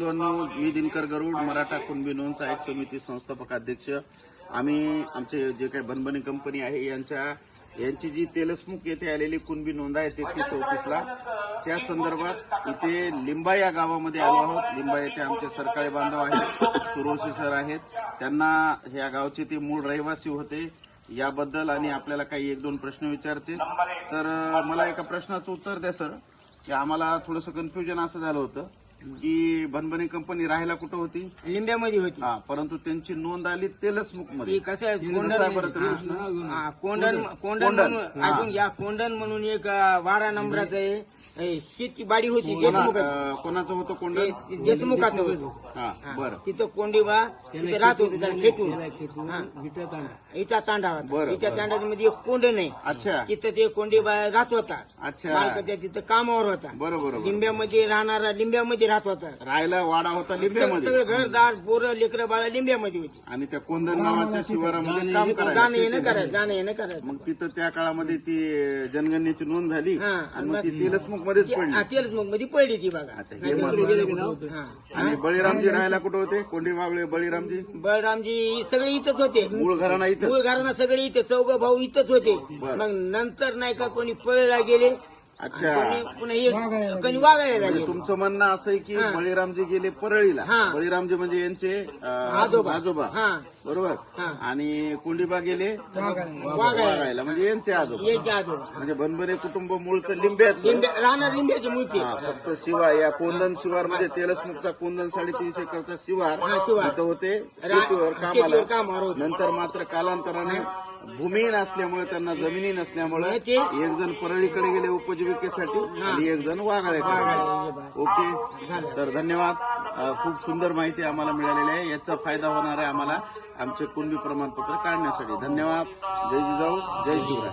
बंधूंनो, मी दिनकर गरुड, मराठा कुणबी नोंद सहाय्यक समिती संस्थापक अध्यक्ष. आम्ही आमचे जे काही बनबनी कंपनी आहे यांची जी तेलसमुख येथे आलेली कुणबी नोंद आहे 3334ला, त्या संदर्भात इथे लिंबा या गावामध्ये आलो आहोत. लिंबा येथे आमचे सरकाळे बांधव आहेत, सुरोशी सर आहेत. त्यांना ह्या गावचे ते मूळ रहिवासी होते. याबद्दल आणि आपल्याला काही एक दोन प्रश्न विचारते. तर मला एका प्रश्नाचं उत्तर द्या सर, की आम्हाला थोडंसं कन्फ्युजन असं झालं होतं की बनबनी कंपनी राहायला कुठं होती? लिंब्यामध्ये होती. हा, परंतु त्यांची नोंद आली तेलसमुख मध्ये. ती कसं आहे, कोंडण म्हणून अजून या कोंडण म्हणून एक वाडा नंबराचं आहे, शेती बाडी होती कोणाचं होतं कोंडण? देशमुखाचं होतं. हा, बरं. तिथं कोंडीबा तिथे राहत होती, त्याला खेटून इटा तांडा होता. इटा तांड्यामध्ये एक कोंडण आहे. अच्छा. तिथं ते कोंडीबा राहत होता. अच्छा. मालकाच्या तिथं कामावर होता. बरोबर. लिंब्यामध्ये राहणारा लिंब्यामध्ये राहत होता. राहायला वाडा होता लिंब्यामध्ये. सगळं घरदार पोरं लेकरं बाळा लिंब्यामध्ये होती. आणि त्या कोंडण गावाच्या शिवारामध्ये काम करायचं. जाणं येणं करायचं. मग तिथं त्या काळामध्ये ती जनगणनेची नोंद झाली हा. आणि मग ती तेलसमुख मध्येच पडली. तेलच मग मध्ये पडली ती बघा. अच्छा, हे महत्त्वाचं. आणि बळीरामजी राहायला कुठे होते? कोंडी मावळे बळीरामजी बळरामजी सगळे इथंच होते. मूळ घराणा इथं. मूळ घराणा सगळे इथे, चौघ भाऊ इथंच होते. मग नंतर नाही का कोणी पळला गेले. अच्छा. कोणी वागायला लागले. तुमचं म्हणणं असं आहे की बळीरामजी गेले परळीला. बळीरामजी म्हणजे यांचे आजोबा. बरोबर. आणि कोंडीबा गेले वागायला, म्हणजे यांचे आजोबा. म्हणजे बनबने कुटुंब मूळचं लिंब्याचं राहणार लिंब्याची मूळची. फक्त शिवार या कोंदण शिवार म्हणजे तेलसमुखचा कोंदण 3.5 एकरचा शिवार तिथं होते, शेतीवर कामाला. नंतर मात्र कालांतराने भूमिहीन असल्यामुळे, त्यांना जमिनी नसल्यामुळे एक जण परळीकडे गेले उपजीविकेसाठी आणि एक जण वाघाळ्याकडे. ओके, तर धन्यवाद. खूप सुंदर माहिती आम्हाला मिळालेली आहे. याचा फायदा होणार आहे आम्हाला आमचे कुणबी प्रमाणपत्र काढण्यासाठी. धन्यवाद. जय जिजाऊ, जय शिवराय.